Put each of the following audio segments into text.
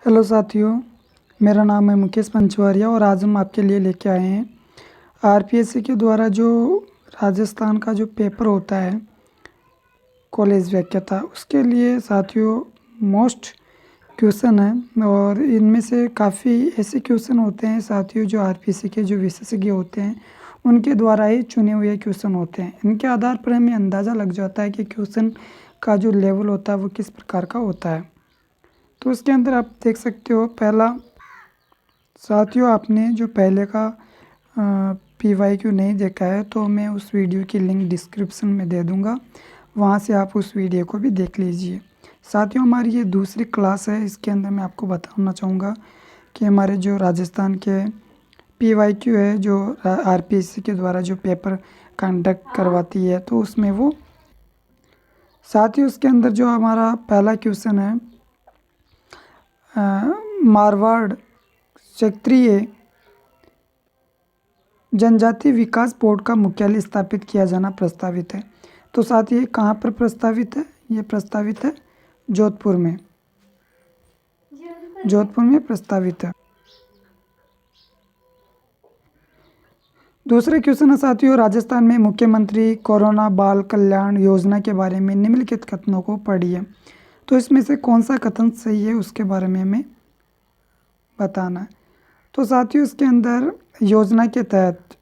Hello साथियों, मेरा नाम है मुकेश पंचवारिया और आज हम आपके लिए लेके आए हैं आरपीएससी के द्वारा जो राजस्थान का जो पेपर होता है कॉलेज व्याख्याता, उसके लिए साथियों मोस्ट क्वेश्चन है और इनमें से काफ़ी ऐसे क्वेश्चन होते हैं साथियों जो आरपीएससी के जो विशेषज्ञ होते हैं उनके द्वारा ही चुने हुए क्वेश्चन होते हैं। इनके आधार पर हमें अंदाज़ा लग जाता है कि क्वेश्चन का जो लेवल होता है वो किस प्रकार का होता है। तो उसके अंदर आप देख सकते हो, पहला साथियों आपने जो पहले का PYQ नहीं देखा है तो मैं उस वीडियो की लिंक डिस्क्रिप्शन में दे दूंगा, वहां से आप उस वीडियो को भी देख लीजिए। साथियों हमारी ये दूसरी क्लास है, इसके अंदर मैं आपको बताना चाहूँगा कि हमारे जो राजस्थान के PYQ है जो आरपीएससी के द्वारा जो पेपर कंडक्ट करवाती है तो उसमें वो साथियों उसके अंदर जो हमारा पहला क्वेश्चन है, मारवाड़ क्षेत्रीय जनजाति विकास बोर्ड का मुख्यालय स्थापित किया जाना प्रस्तावित है। तो साथ ये कहाँ पर प्रस्तावित है? ये प्रस्तावित है जोधपुर में। जोधपुर में प्रस्तावित है। दूसरे क्वेश्चन है साथियों, राजस्थान में मुख्यमंत्री कोरोना बाल कल्याण योजना के बारे में निम्नलिखित कथनों को पढ़िए। तो इसमें से कौन सा कथन सही है उसके बारे में हमें बताना है। तो साथियों इसके अंदर योजना के तहत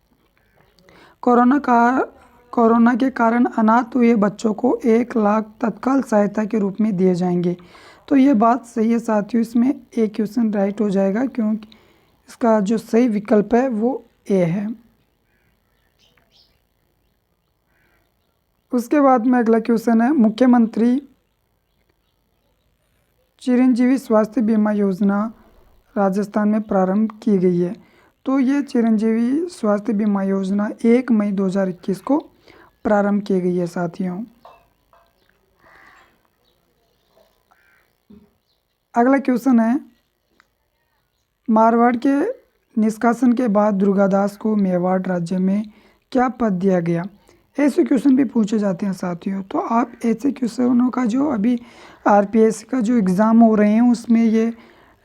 कोरोना के कारण अनाथ हुए बच्चों को 1 लाख तत्काल सहायता के रूप में दिए जाएंगे। तो ये बात सही है साथियों, इसमें एक क्वेश्चन राइट हो जाएगा क्योंकि इसका जो सही विकल्प है वो ए है। उसके बाद में अगला क्वेश्चन है, मुख्यमंत्री चिरंजीवी स्वास्थ्य बीमा योजना राजस्थान में प्रारंभ की गई है। तो ये चिरंजीवी स्वास्थ्य बीमा योजना 1 मई 2021 को प्रारंभ की गई है साथियों। अगला क्वेश्चन है, मारवाड़ के निष्कासन के बाद दुर्गादास को मेवाड़ राज्य में क्या पद दिया गया? ऐसे क्वेश्चन भी पूछे जाते हैं साथियों। तो आप ऐसे क्वेश्चनों का जो अभी आरपीएससी का जो एग्ज़ाम हो रहे हैं उसमें ये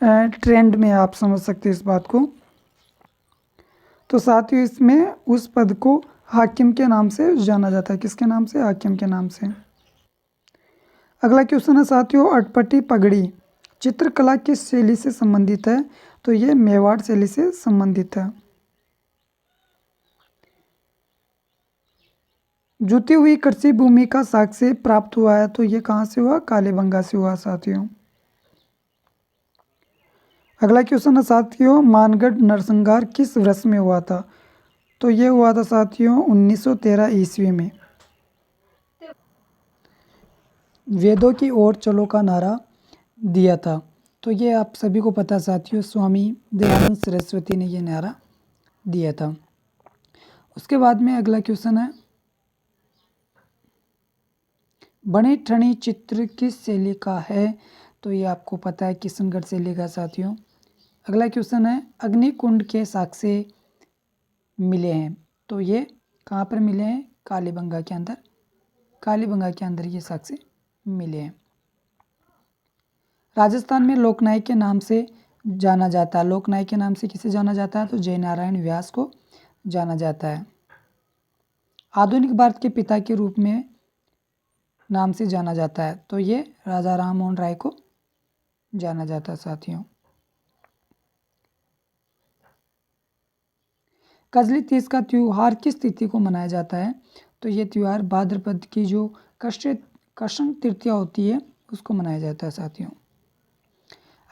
ट्रेंड में आप समझ सकते हैं इस बात को। तो साथियों इसमें उस पद को हाकिम के नाम से जाना जाता है। किसके नाम से? हाकिम के नाम से। अगला क्वेश्चन है साथियों, अटपटी पगड़ी चित्रकला किस शैली से संबंधित है? तो ये मेवाड़ शैली से संबंधित है। जुती हुई कृषि भूमि का साक्ष्य प्राप्त हुआ है। तो ये कहाँ से हुआ? कालीबंगा से हुआ साथियों। अगला क्वेश्चन है साथियों, मानगढ़ नरसंहार किस वर्ष में हुआ था? तो ये हुआ था साथियों 1913 ईस्वी में। वेदों की ओर चलो का नारा दिया था। तो ये आप सभी को पता साथियों, स्वामी दयानंद सरस्वती ने ये नारा दिया था। उसके बाद में अगला क्वेश्चन है, बने ठनी चित्र किस शैली का है? तो ये आपको पता है किशनगढ़ शैली का साथियों। अगला क्वेश्चन है, अग्निकुंड के साक्ष्य मिले हैं। तो ये कहाँ पर मिले हैं? कालीबंगा के अंदर। कालीबंगा के अंदर ये साक्ष्य मिले हैं। राजस्थान में लोकनायक के नाम से जाना जाता है। लोकनायक के नाम से किसे जाना जाता है? तो जयनारायण व्यास को जाना जाता है। आधुनिक भारत के पिता के रूप में नाम से जाना जाता है। तो ये राजा राम मोहन राय को जाना जाता है साथियों। कजली तीज का त्योहार किस तिथि को मनाया जाता है? तो ये त्यौहार भाद्रपद की जो कृष्ण तृतीया होती है उसको मनाया जाता है साथियों।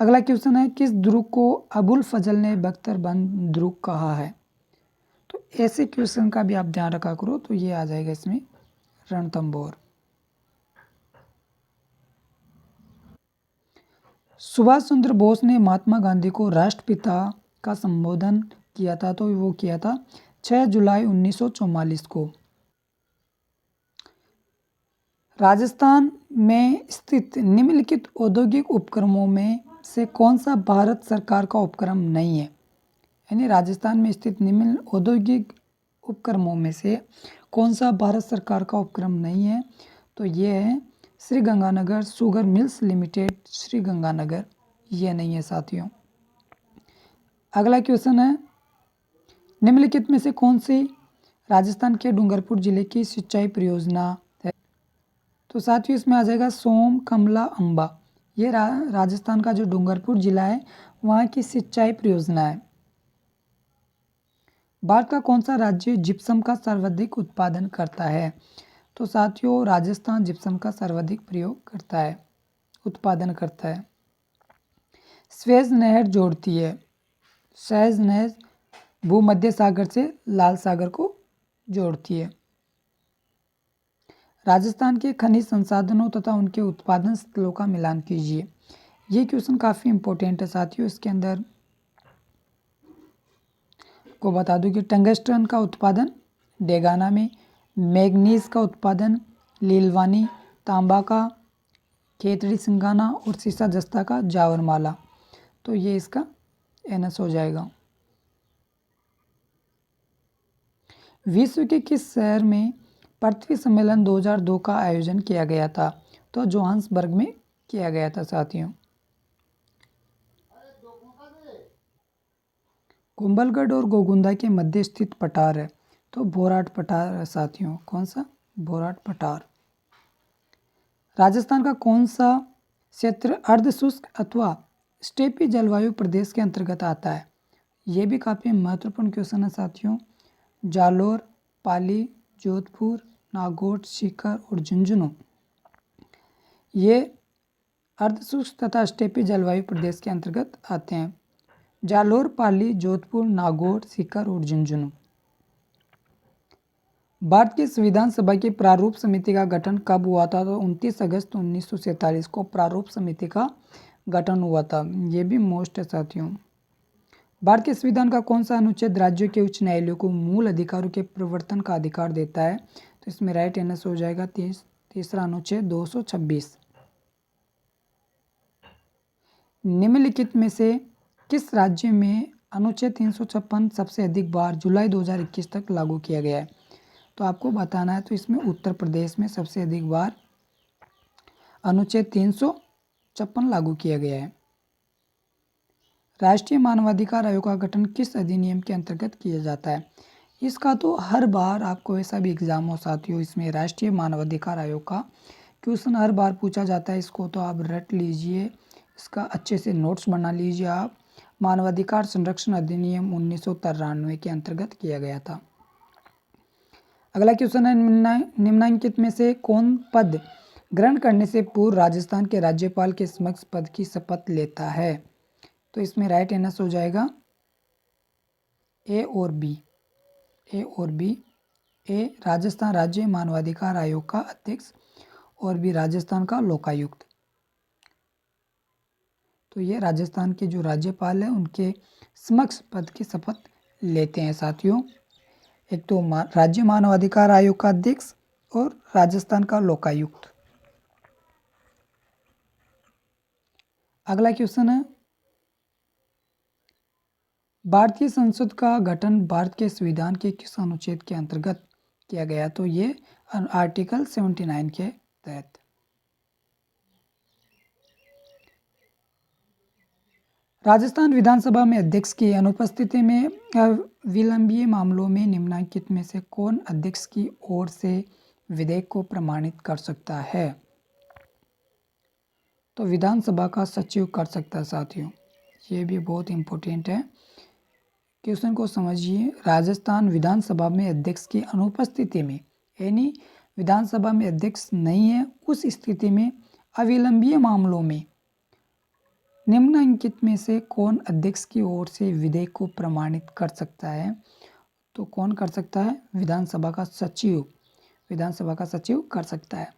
अगला क्वेश्चन है, किस दुर्ग को अबुल फजल ने बख्तरबंद दुर्ग कहा है? तो ऐसे क्वेश्चन का भी आप ध्यान रखा करो। तो ये आ जाएगा इसमें रणथंभौर। सुभाष चंद्र बोस ने महात्मा गांधी को राष्ट्रपिता का संबोधन किया था। तो वो किया था 6 जुलाई 1944 को। राजस्थान में स्थित निम्नलिखित औद्योगिक उपक्रमों में से कौन सा भारत सरकार का उपक्रम नहीं है? यानी राजस्थान में स्थित निम्न औद्योगिक उपक्रमों में से कौन सा भारत सरकार का उपक्रम नहीं है? तो ये है Shri Ganganagar sugar mills limited, Shri Ganganagar ये नहीं है साथियों। अगला क्वेश्चन है, निम्नलिखित में से कौन सी राजस्थान के डूंगरपुर जिले की सिंचाई परियोजना है? तो साथियों इसमें आ जाएगा सोम, कमला, अंबा। ये राजस्थान का जो डूंगरपुर जिला है वहाँ की सिंचाई परियोजना है। भारत का कौन सा राज्य जिप्सम का सर्वाधिक उत्पादन करता है? तो साथियों राजस्थान जिप्सम का सर्वाधिक प्रयोग करता है, उत्पादन करता है। स्वेज नहर जोड़ती है, स्वेज नहर भूमध्य सागर से लाल सागर को जोड़ती है। राजस्थान के खनिज संसाधनों तथा उनके उत्पादन स्थलों का मिलान कीजिए। ये क्वेश्चन काफ़ी इंपॉर्टेंट है साथियों। इसके अंदर को बता दूं कि टंगस्टन का उत्पादन डेगाना में, मैग्नीज का उत्पादन लीलवानी, तांबा का खेतड़ी सिंगाना और सीसा जस्ता का जावरमाला। तो ये इसका एनएस हो जाएगा। विश्व के किस शहर में पृथ्वी सम्मेलन 2002 का आयोजन किया गया था? तो जोहान्सबर्ग में किया गया था साथियों। कुंभलगढ़ और गोगुंदा के मध्य स्थित पठार है, तो बोराट पठार है साथियों। कौन सा? बोराट पठार। राजस्थान का कौन सा क्षेत्र अर्ध शुष्क अथवा स्टेपी जलवायु प्रदेश के अंतर्गत आता है? ये भी काफ़ी महत्वपूर्ण क्वेश्चन है साथियों। जालोर, पाली, जोधपुर, नागौर, सीकर और झुंझुनू ये अर्ध शुष्क तथा स्टेपी जलवायु प्रदेश के अंतर्गत आते हैं। जालोर, पाली, जोधपुर, नागौर, सीकर और झुंझुनू। भारत की संविधान सभा की प्रारूप समिति का गठन कब हुआ था? तो 29 अगस्त 1947 को प्रारूप समिति का गठन हुआ था। ये भी मोस्ट है साथियों। भारत के संविधान का कौन सा अनुच्छेद राज्यों के उच्च न्यायालयों को मूल अधिकारों के प्रवर्तन का अधिकार देता है? तो इसमें राइट आंसर हो जाएगा तीसरा अनुच्छेद 226। निम्नलिखित में से किस राज्य में अनुच्छेद 356 सबसे अधिक बार जुलाई 2021 तक लागू किया गया है? तो आपको बताना है। तो इसमें उत्तर प्रदेश में सबसे अधिक बार अनुच्छेद 356 लागू किया गया है। राष्ट्रीय मानवाधिकार आयोग का गठन किस अधिनियम के अंतर्गत किया जाता है? इसका तो हर बार आपको ऐसा भी एग्जाम हो साथियों, इसमें राष्ट्रीय मानवाधिकार आयोग का क्वेश्चन हर बार पूछा जाता है। इसको तो आप रट लीजिए, इसका अच्छे से नोट्स बना लीजिए आप। मानवाधिकार संरक्षण अधिनियम 1993 के अंतर्गत किया गया था। अगला क्वेश्चन है, निम्नलिखित में से कौन पद ग्रहण करने से पूर्व राजस्थान के राज्यपाल के समक्ष पद की शपथ लेता है? तो इसमें राइट आंसर हो जाएगा ए और बी। ए और बी। ए राजस्थान राज्य मानवाधिकार आयोग का अध्यक्ष और बी राजस्थान का लोकायुक्त। तो ये राजस्थान के जो राज्यपाल है उनके समक्ष पद की शपथ लेते हैं साथियों। एक तो राज्य मानवाधिकार आयोग का अध्यक्ष और राजस्थान का लोकायुक्त। अगला क्वेश्चन है, भारतीय संसद का गठन भारत के संविधान के किस अनुच्छेद के अंतर्गत किया गया? तो ये आर्टिकल 79 के तहत। राजस्थान विधानसभा में अध्यक्ष की अनुपस्थिति में विलंबीय मामलों में निम्नलिखित में से कौन अध्यक्ष की ओर से विधेयक को प्रमाणित कर सकता है? तो विधानसभा का सचिव कर सकता है साथियों। ये भी बहुत इम्पोर्टेंट है, क्वेश्चन को समझिए। राजस्थान विधानसभा में अध्यक्ष की अनुपस्थिति में, यानी विधानसभा में अध्यक्ष नहीं है, उस स्थिति में अविलंबीय मामलों में निम्नलिखित में से कौन अध्यक्ष की ओर से विधेयक को प्रमाणित कर सकता है? तो कौन कर सकता है? विधानसभा का सचिव। विधानसभा का सचिव कर सकता है।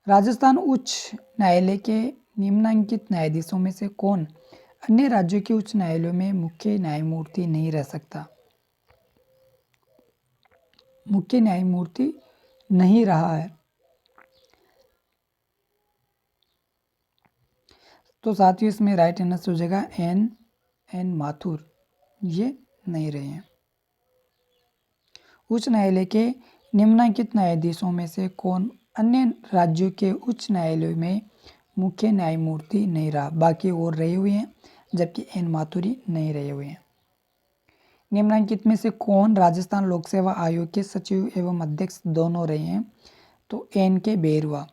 राजस्थान उच्च न्यायालय के निम्नलिखित न्यायाधीशों में से कौन अन्य राज्यों के उच्च न्यायालयों में मुख्य न्यायमूर्ति नहीं रह सकता? मुख्य न्यायमूर्ति नहीं रहा है। तो साथियों इसमें राइट आंसर हो जाएगा एन माथुर। ये नहीं रहे हैं। उच्च न्यायालय के निम्नलिखित न्यायाधीशों में से कौन अन्य राज्यों के उच्च न्यायालयों में मुख्य न्यायमूर्ति नहीं रहा, बाकी और रहे हुए हैं, जबकि एन माथुरी नहीं रहे हुए हैं। निम्नलिखित में से कौन राजस्थान लोक सेवा आयोग के सचिव एवं अध्यक्ष दोनों रहे हैं? तो एन के बेरुआ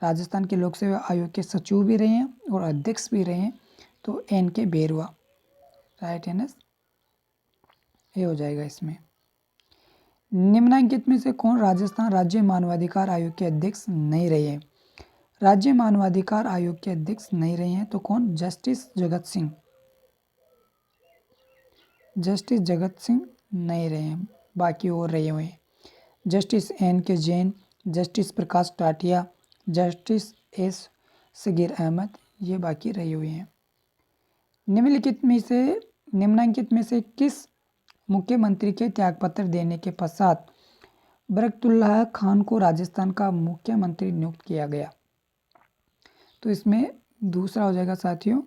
राजस्थान के लोक सेवा आयोग के सचिव भी रहे हैं और अध्यक्ष भी रहे हैं, तो एन के बेरुआ राइट आंसर ये हो जाएगा इसमें। निम्नलिखित में से कौन राजस्थान राज्य मानवाधिकार आयोग के अध्यक्ष नहीं रहे हैं? राज्य मानवाधिकार आयोग के अध्यक्ष नहीं रहे हैं तो कौन? जस्टिस जगत सिंह। जस्टिस जगत सिंह नहीं रहे हैं, बाकी और रहे हुए हैं। जस्टिस एन के जैन, जस्टिस प्रकाश टाटिया, जस्टिस एस सगीर अहमद, ये बाकी रहे हुए हैं। निम्नलिखित में से किस मुख्यमंत्री के त्यागपत्र देने के पश्चात बरकतुल्लाह खान को राजस्थान का मुख्यमंत्री नियुक्त किया गया? तो इसमें दूसरा हो जाएगा साथियों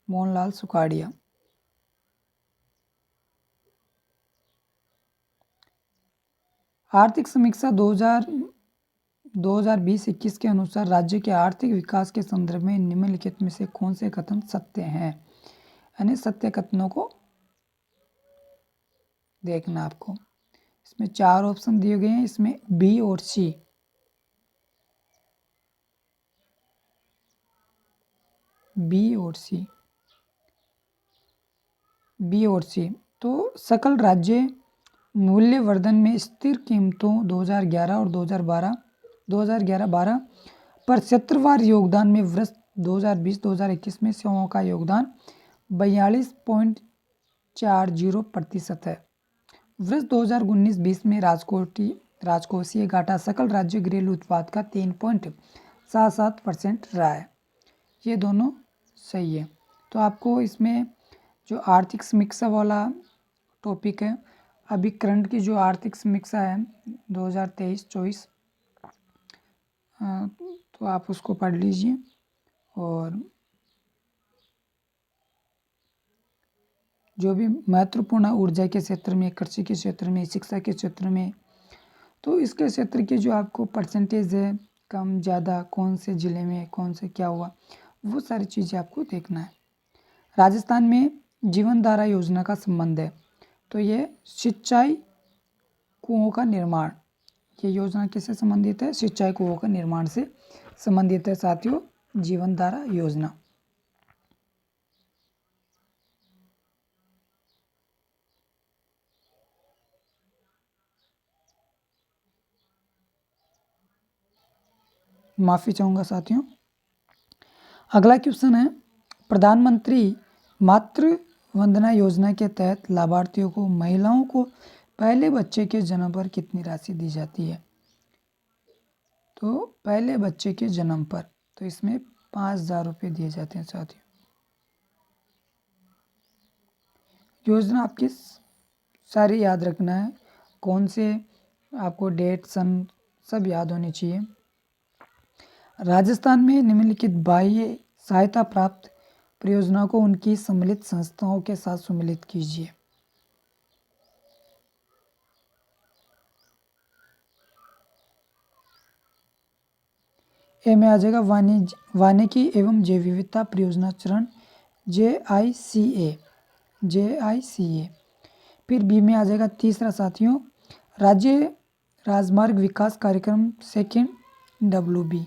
मोहनलाल सुखाड़िया। आर्थिक समीक्षा 2020-21 के अनुसार राज्य के आर्थिक विकास के संदर्भ में निम्नलिखित में से कौन से कथन सत्य हैं? यानी सत्य कथनों को देखना आपको। इसमें 4 ऑप्शन दिए गए हैं, इसमें बी और सी। बी और सी तो सकल राज्य मूल्यवर्धन में स्थिर कीमतों 2011 और 2012 पर क्षेत्रवार योगदान में वर्ष 2020-2021 में सेवाओं का योगदान 42.40% है। वर्ष 2019-20 में राजकोषीय घाटा सकल राज्य घरेलू उत्पाद का 3.77% रहा है। ये दोनों सही है। तो आपको इसमें जो आर्थिक समीक्षा वाला टॉपिक है, अभी करंट की जो आर्थिक समीक्षा है 2023-24, तो आप उसको पढ़ लीजिए। और जो भी महत्वपूर्ण ऊर्जा के क्षेत्र में, कृषि के क्षेत्र में, शिक्षा के क्षेत्र में, तो इसके क्षेत्र की जो आपको परसेंटेज है कम ज़्यादा, कौन से ज़िले में कौन से क्या हुआ, वो सारी चीज़ें आपको देखना है। राजस्थान में जीवन धारा योजना का संबंध है, तो ये सिंचाई कुओं का निर्माण, ये योजना किससे संबंधित है? सिंचाई कुओं का निर्माण से संबंधित है साथियों, जीवन धारा योजना। माफ़ी चाहूँगा साथियों। अगला क्वेश्चन है, प्रधानमंत्री मातृ वंदना योजना के तहत लाभार्थियों को महिलाओं को पहले बच्चे के जन्म पर कितनी राशि दी जाती है? तो पहले बच्चे के जन्म पर तो इसमें 5,000 रुपये दिए जाते हैं साथियों। योजना आपकी सारी याद रखना है, कौन से आपको डेट सन सब याद होनी चाहिए। राजस्थान में निम्नलिखित बाह्य सहायता प्राप्त परियोजना को उनकी सम्मिलित संस्थाओं के साथ सम्मिलित कीजिए। ए में आ जाएगा वानिकी एवं जैव विविधता परियोजना चरण JICA। फिर बी में आ जाएगा तीसरा साथियों राज्य राजमार्ग विकास कार्यक्रम सेकेंड WB।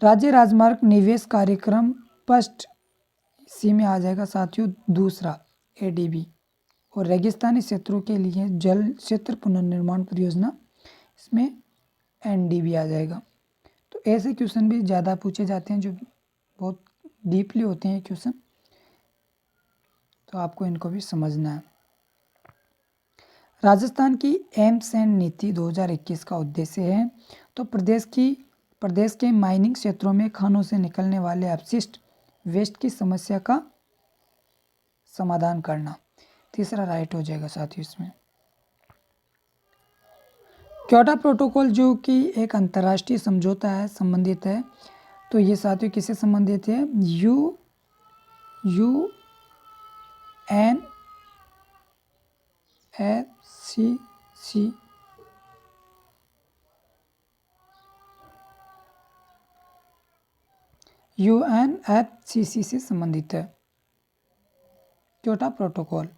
राज्य राजमार्ग निवेश कार्यक्रम फर्स्ट, सी में आ जाएगा साथियों दूसरा ADB। और रेगिस्तानी क्षेत्रों के लिए जल क्षेत्र पुनर्निर्माण परियोजना, इसमें NDB आ जाएगा। तो ऐसे क्वेश्चन भी ज़्यादा पूछे जाते हैं जो बहुत डीपली होते हैं क्वेश्चन, तो आपको इनको भी समझना है। राजस्थान की एम्स एंड नीति 2021 का उद्देश्य है तो प्रदेश के माइनिंग क्षेत्रों में खानों से निकलने वाले अपशिष्ट वेस्ट की समस्या का समाधान करना। तीसरा राइट हो जाएगा साथियों इसमें। क्योटो प्रोटोकॉल जो कि एक अंतर्राष्ट्रीय समझौता है संबंधित है, तो ये साथियों किससे संबंधित है? UNFCCC यूएनएफसीसी से संबंधित है। Kyoto protocol.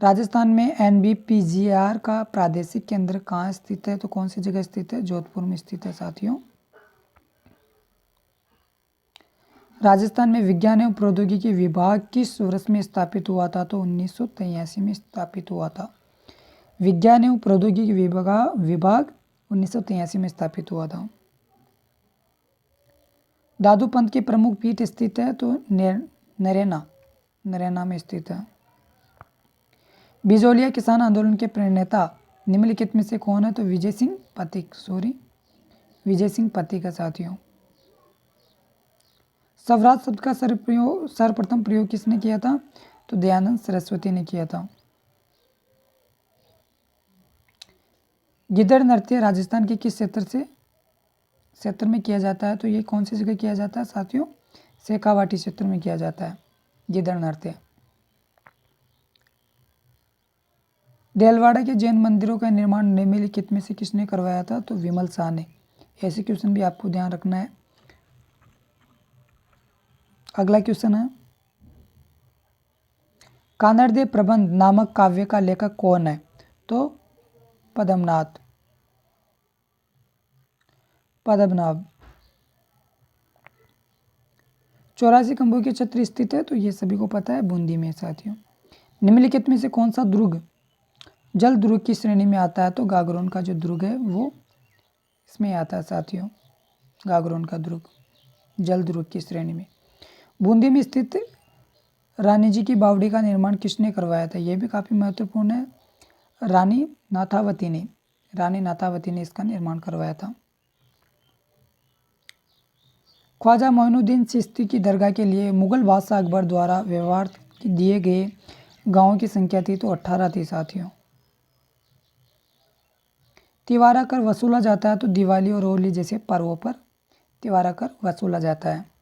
राजस्थान में एनबीपीजीआर का प्रादेशिक केंद्र कहाँ स्थित है? तो कौन सी जगह स्थित है? जोधपुर में स्थित है साथियों। राजस्थान में विज्ञान एवं प्रौद्योगिकी विभाग किस वर्ष में स्थापित हुआ था? तो 1983 में स्थापित हुआ था। विज्ञान एवं प्रौद्योगिकी विभाग 1983 में स्थापित हुआ था। दादू पंत की प्रमुख पीठ स्थित है? तो नरेना में स्थित है। बिजोलिया किसान आंदोलन के प्रणेता निम्नलिखित में से कौन है? तो विजय सिंह पथिक का साथियों। स्वराज शब्द का सर्वप्रथम प्रयोग किसने किया था? तो दयानंद सरस्वती ने किया था। गिद्दड़ नृत्य राजस्थान के किस क्षेत्र में किया जाता है? तो ये कौन सी जगह किया जाता है साथियों? शेखावाटी क्षेत्र में किया जाता है गिद्दड़ नृत्य। देलवाड़ा के जैन मंदिरों का निर्माण निम्नलिखित में से किसने करवाया था? तो विमल शाह ने। ऐसे क्वेश्चन भी आपको ध्यान रखना है। अगला क्वेश्चन है, कानड़देव प्रबंध नामक काव्य का लेखक कौन है? तो पद्मनाभ। 84 खंभों की छतरी स्थित है? तो ये सभी को पता है, बूंदी में साथियों। निम्नलिखित में से कौन सा दुर्ग जल दुर्ग की श्रेणी में आता है? तो गागरोन का जो दुर्ग है वो इसमें आता है साथियों। गागरोन का दुर्ग जल दुर्ग की श्रेणी में। बूंदी में स्थित रानी जी की बावड़ी का निर्माण किसने करवाया था? यह भी काफ़ी महत्वपूर्ण है। रानी नाथावती ने इसका निर्माण करवाया था। ख्वाजा मोइनुद्दीन चिश्ती की दरगाह के लिए मुगल बादशाह अकबर द्वारा व्यवहार दिए गए गांवों की संख्या थी? तो 18 थी साथियों। तिवारा कर वसूला जाता है? तो दिवाली और होली जैसे पर्वों पर तिवारा कर वसूला जाता है।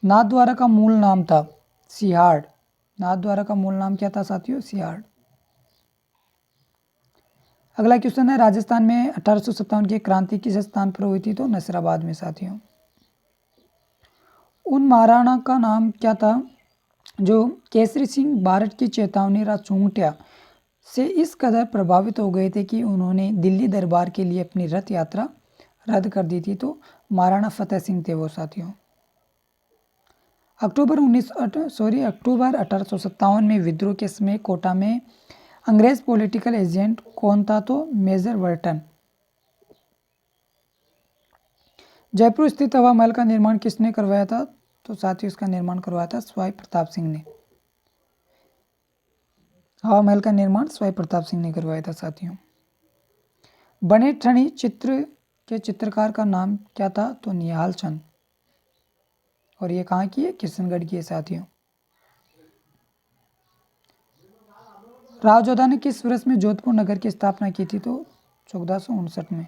नाथद्वारा का मूल नाम था सिहाड़। नाथद्वारा का मूल नाम क्या था साथियों? सिहाड़। अगला क्वेश्चन है, राजस्थान में 1857 की क्रांति किस स्थान पर हुई थी? तो नसीराबाद में साथियों। उन महाराणा का नाम क्या था जो केसरी सिंह भारत की चेतावनी चूंटिया से इस कदर प्रभावित हो गए थे कि उन्होंने दिल्ली दरबार के लिए अपनी रथ यात्रा रद्द कर दी थी? तो महाराणा फतेह सिंह थे वो साथियों। अक्टूबर 1857 में विद्रोह के समय कोटा में अंग्रेज पॉलिटिकल एजेंट कौन था? तो मेजर वर्टन। जयपुर स्थित हवा महल का निर्माण किसने करवाया था? तो साथियों इसका निर्माण करवाया था सवाई प्रताप सिंह ने। हवा महल का निर्माण सवाई प्रताप सिंह ने करवाया था साथियों। बने ठनी चित्र के चित्रकार का नाम क्या था? तो निहाल चंद। और ये कहाँ की है? किशनगढ़ की है साथियों। राव जोधा ने किस वर्ष में जोधपुर नगर की स्थापना की थी? तो 1459 में।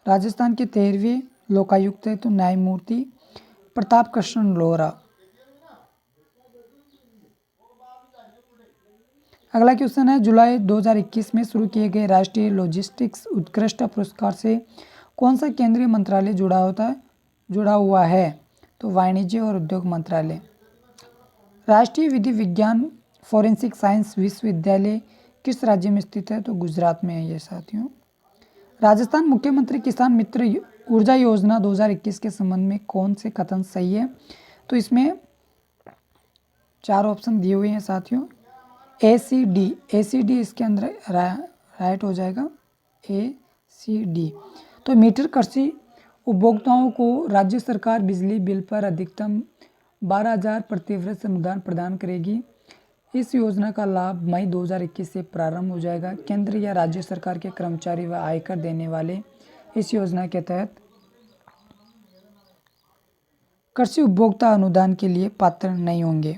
राजस्थान के 13वें लोकायुक्त है? तो न्यायमूर्ति प्रताप कृष्ण लोहरा। अगला क्वेश्चन है, जुलाई 2021 में शुरू किए गए राष्ट्रीय लॉजिस्टिक्स उत्कृष्ट पुरस्कार से कौन सा केंद्रीय मंत्रालय जुड़ा हुआ है? तो वाणिज्य और उद्योग मंत्रालय। राष्ट्रीय विधि विज्ञान फॉरेंसिक साइंस विश्वविद्यालय किस राज्य में स्थित है? तो गुजरात में है ये साथियों। राजस्थान मुख्यमंत्री किसान मित्र ऊर्जा योजना 2021 के संबंध में कौन से कथन सही है? तो इसमें 4 ऑप्शन दिए हुए हैं साथियों। ACD इसके अंदर राइट हो जाएगा, ACD। तो मीटर कृषि उपभोक्ताओं को राज्य सरकार बिजली बिल पर अधिकतम 12,000 प्रतिवर्ष अनुदान प्रदान करेगी। इस योजना का लाभ मई 2021 से प्रारंभ हो जाएगा। केंद्र या राज्य सरकार के कर्मचारी व आयकर देने वाले इस योजना के तहत कृषि उपभोक्ता अनुदान के लिए पात्र नहीं होंगे।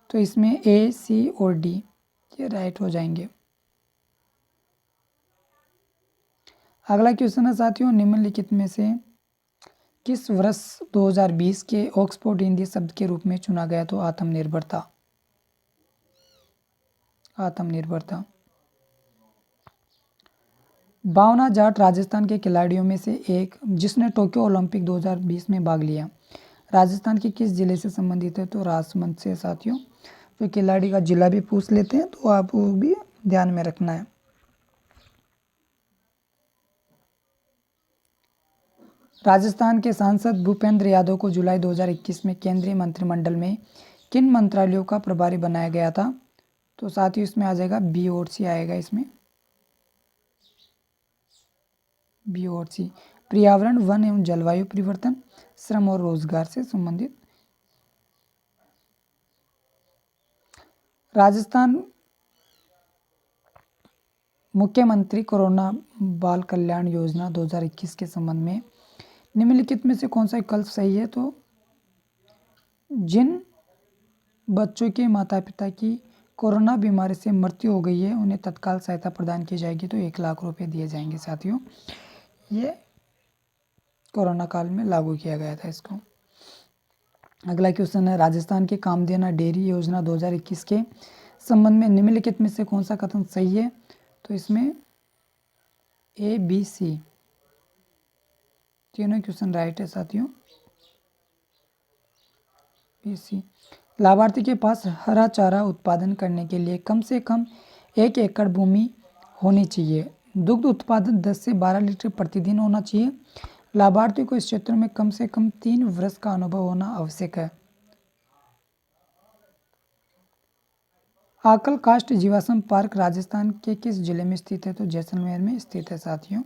तो इसमें A, C और D ये राइट हो जाएंगे। अगला क्वेश्चन है साथियों, निम्नलिखित में से किस वर्ष 2020 के ऑक्सफोर्ड हिंदी शब्द के रूप में चुना गया? तो आत्मनिर्भरता। भावना जाट राजस्थान के खिलाड़ियों में से एक जिसने टोक्यो ओलंपिक 2020 में भाग लिया, राजस्थान के किस जिले से संबंधित है? तो राजसमंद से साथियों। तो खिलाड़ी का जिला भी पूछ लेते हैं, तो आप वो भी ध्यान में रखना है। राजस्थान के सांसद भूपेंद्र यादव को जुलाई 2021 में केंद्रीय मंत्रिमंडल में किन मंत्रालयों का प्रभारी बनाया गया था? तो साथियों इसमें आ जाएगा बी और सी आएगा इसमें, बी और सी। पर्यावरण, वन एवं जलवायु परिवर्तन, श्रम और रोजगार से संबंधित। राजस्थान मुख्यमंत्री कोरोना बाल कल्याण योजना 2021 के संबंध में निम्नलिखित में से कौन सा विकल्प सही है? तो जिन बच्चों के माता पिता की कोरोना बीमारी से मृत्यु हो गई है उन्हें तत्काल सहायता प्रदान की जाएगी, तो 1 लाख रुपए दिए जाएंगे साथियों। ये कोरोना काल में लागू किया गया था इसको। अगला क्वेश्चन है, राजस्थान के कामधेनु डेयरी योजना 2021 के संबंध में निम्नलिखित में से कौन सा कथन सही है? तो इसमें ए बी सी तीनों क्वेश्चन राइट है साथियों। B C. लाभार्थी के पास हरा चारा उत्पादन करने के लिए कम से कम 1 एकड़ भूमि होनी चाहिए। दुग्ध उत्पादन 10 से 12 लीटर प्रतिदिन होना चाहिए। लाभार्थी को इस क्षेत्र में कम से कम 3 वर्ष का अनुभव होना आवश्यक है। आकल कास्ट जीवाश्म पार्क राजस्थान के किस जिले में स्थित है? तो जैसलमेर में स्थित है साथियों।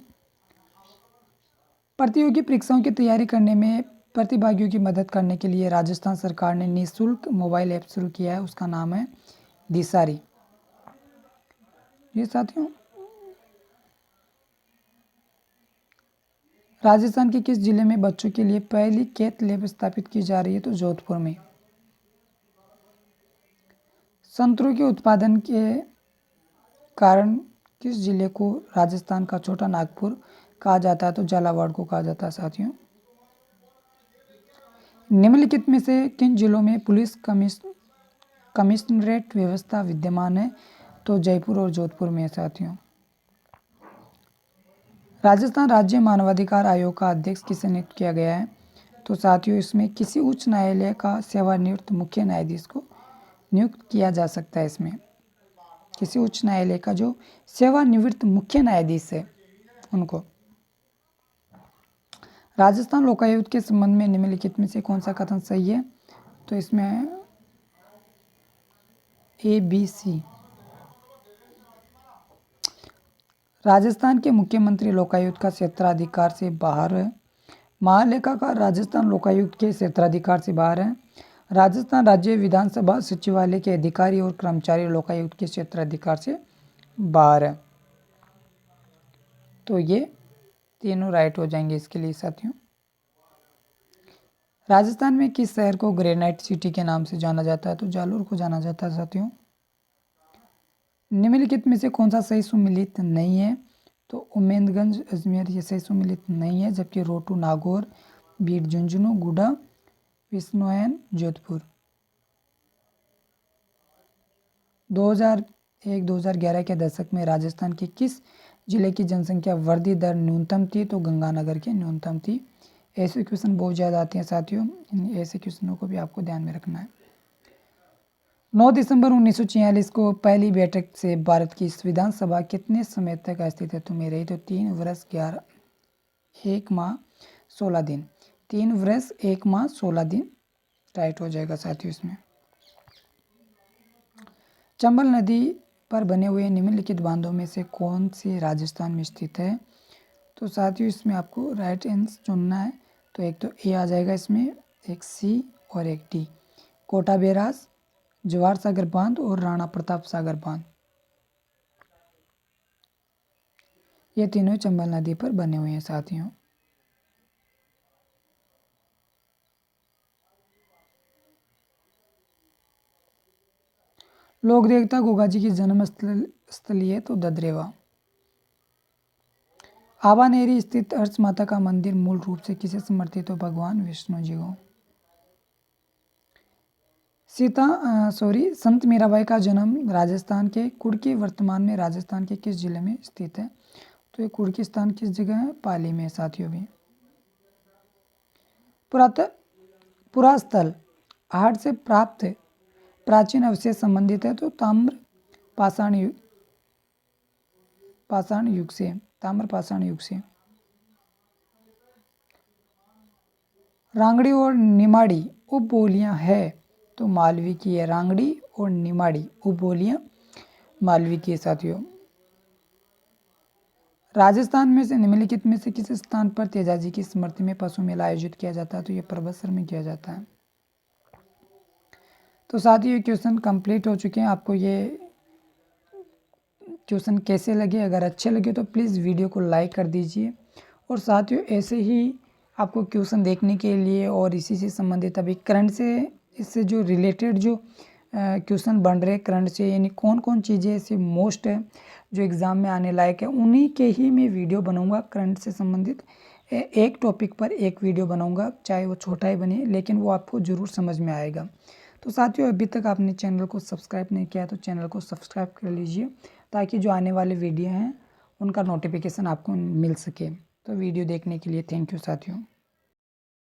प्रतियोगी परीक्षाओं की तैयारी करने में प्रतिभागियों की मदद करने के लिए राजस्थान सरकार ने निःशुल्क मोबाइल ऐप शुरू किया है, उसका नाम है दिसारी। ये साथियों, राजस्थान के किस जिले में बच्चों के लिए पहली कैथ लैब स्थापित की जा रही है? तो जोधपुर में। संतरों के उत्पादन के कारण किस जिले को राजस्थान का छोटा नागपुर कहा जाता है? तो झालावाड़ को कहा जाता है साथियों। निम्नलिखित में से किन जिलों में पुलिस कमिश्नरेट व्यवस्था विद्यमान है? तो जयपुर और जोधपुर में साथियों। राजस्थान राज्य मानवाधिकार आयोग का अध्यक्ष किसे नियुक्त किया गया है? तो साथियों इसमें किसी उच्च न्यायालय का सेवानिवृत्त मुख्य न्यायाधीश को नियुक्त किया जा सकता है। इसमें किसी उच्च न्यायालय का जो सेवानिवृत्त मुख्य न्यायाधीश है उनको। राजस्थान लोकायुक्त के संबंध में निम्नलिखित में से कौन सा कथन सही है? तो इसमें ए बी सी। राजस्थान के मुख्यमंत्री लोकायुक्त का क्षेत्राधिकार से बाहर है। महालेखाकार राजस्थान लोकायुक्त के क्षेत्राधिकार से बाहर है। राजस्थान राज्य विधानसभा सचिवालय के अधिकारी और कर्मचारी लोकायुक्त के क्षेत्राधिकार से बाहर है। तो ये तीनों राइट हो जाएंगे इसके लिए साथियों। राजस्थान में किस शहर को ग्रेनाइट सिटी के नाम से जाना जाता है? तो जालोर को जाना जाता है साथियों। निम्नलिखित में से कौन सा सही सुमिलित नहीं है? तो उमेदगंज अजमेर ये सही सुमिलित नहीं है, जबकि रोटू नागौर, बीड झुंझुनू, गुडा विष्णुएन जोधपुर। 2001-2011 के दशक में राजस्थान के किस जिले की जनसंख्या वृद्धि दर न्यूनतम थी? तो गंगानगर के न्यूनतम थी। ऐसे क्वेश्चन बहुत ज़्यादा आते हैं साथियों, ऐसे क्वेश्चनों को भी आपको ध्यान में रखना है। 9 दिसंबर 1946 को पहली बैठक से भारत की विधानसभा कितने समय तक अस्तित्व में रही? तो 3 वर्ष 1 माह 16 दिन। 3 वर्ष 1 माह 16 दिन राइट हो जाएगा साथियों इसमें। चंबल नदी पर बने हुए निम्नलिखित बांधों में से कौन से राजस्थान में स्थित है? तो साथियों इसमें आपको राइट आंसर चुनना है। तो एक तो ए आ जाएगा इसमें, एक सी और एक डी। कोटा बैराज, जवाहर सागर बांध और राणा प्रताप सागर बांध, ये तीनों चंबल नदी पर बने हुए हैं साथियों। लोक देवता गोगा जी की जन्म स्थली है तो ददरेवा। आवानेरी स्थित अर्च माता का मंदिर मूल रूप से किसे समर्पित हो? भगवान विष्णु जी को। संत मीराबाई का जन्म राजस्थान के कुड़की वर्तमान में राजस्थान के किस जिले में स्थित है? तो ये कुर्गिस्तान किस जगह है? पाली में साथियों भी। पुरास्थल आहट से प्राप्त प्राचीन अवशेष संबंधित है तो ताम्र पाषाण युग से, ताम्र पाषाण युग से। रांगड़ी और निमाड़ी उपबोलियां है तो मालवी की है। रांगड़ी और निमाड़ी उपबोलियां मालवी की है साथियों। राजस्थान में से निम्नलिखित में से किस स्थान पर तेजाजी की स्मृति में पशु मेला आयोजित किया जाता है? तो ये परबतसर में किया जाता है। तो साथियों ये क्वेश्चन कंप्लीट हो चुके हैं। आपको ये क्वेश्चन कैसे लगे? अगर अच्छे लगे तो प्लीज़ वीडियो को लाइक कर दीजिए। और साथियों ऐसे ही आपको क्वेश्चन देखने के लिए और इसी से संबंधित अभी करंट से इससे जो रिलेटेड जो क्वेश्चन बन रहे करंट से, यानी कौन कौन चीज़ें ऐसी मोस्ट है जो एग्ज़ाम में आने लायक है, उन्हीं के ही मैं वीडियो बनाऊंगा। करंट से संबंधित एक टॉपिक पर एक वीडियो बनाऊंगा, चाहे वो छोटा ही बने लेकिन वो आपको ज़रूर समझ में आएगा। तो साथियों अभी तक आपने चैनल को सब्सक्राइब नहीं किया तो चैनल को सब्सक्राइब कर लीजिए ताकि जो आने वाले वीडियो हैं उनका नोटिफिकेशन आपको मिल सके। तो वीडियो देखने के लिए थैंक यू साथियों।